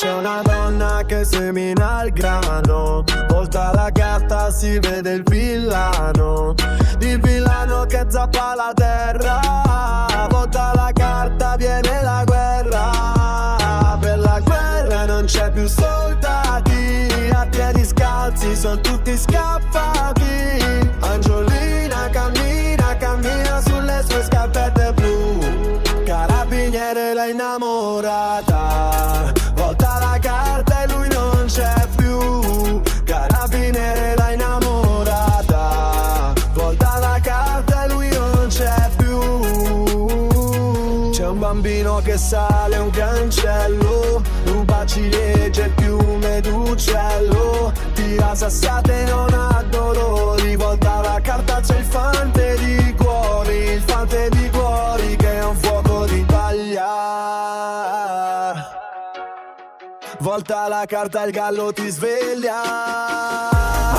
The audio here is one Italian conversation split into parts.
C'è una donna che semina il grano, volta la carta si vede il villano che zappa la terra. Volta la carta viene la guerra, per la guerra non c'è più soldati, a piedi scalzi sono tutti scappati. Angiolina cammina sulle sue scarpette blu, carabiniere l'ha innamorata. Volta la carta e lui non c'è più, carabiniere l'ha innamorata. Volta la carta e lui non c'è più. C'è un bambino che sale un cancello, ruba ciliegie e piume d'uccello, tira sassate non ha dolori. Volta la carta c'è il fante di cuori, che è un fuoco d'Italia. Volta la carta il gallo ti sveglia.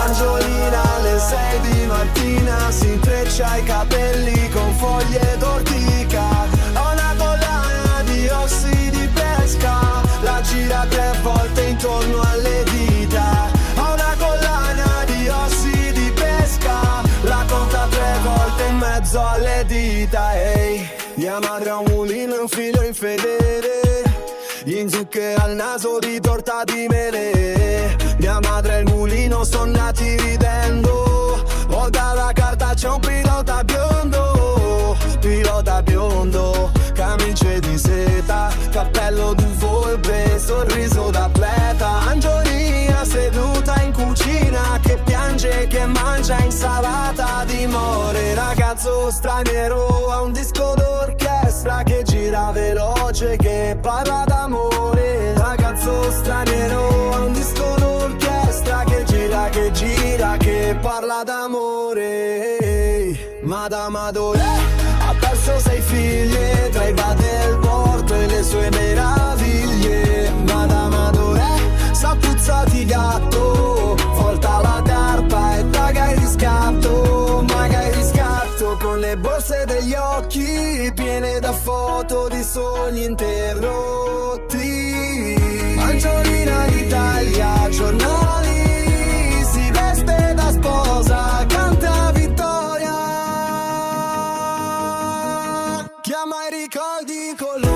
Angiolina alle 6 di mattina si intreccia i capelli con foglie d'ortica. Ha una collana di ossi di pesca, la gira 3 volte intorno alle dita. Ha una collana di ossi di pesca, la conta 3 volte in mezzo alle dita. Ehi, mia madre ha un mulino e un figlio infedele, in zucchero al naso di torta di mele. Mia madre e il mulino son nati ridendo. Volta la carta c'è un pilota biondo, camicie di seta, cappello d'uvolpe, sorriso d'atleta. Angiolina seduta in cucina che piange, che mangia insalata di more. Ragazzo straniero ha un disco d'orchestra che gira veloce, che parla d'amore. Ragazzo straniero ha un disco d'orchestra che gira, che parla d'amore. Madame Adolè ha perso 6 figlie tra i bar del porto e le sue meraviglie. Madame Adolè sa puzza di gatto, volta la carta e paga il riscatto. Con le borse degli occhi piene da foto di sogni interrotti. Angiolina d'Italia, giornali, si veste da sposa, canta vittoria, chiama i ricordi con loro.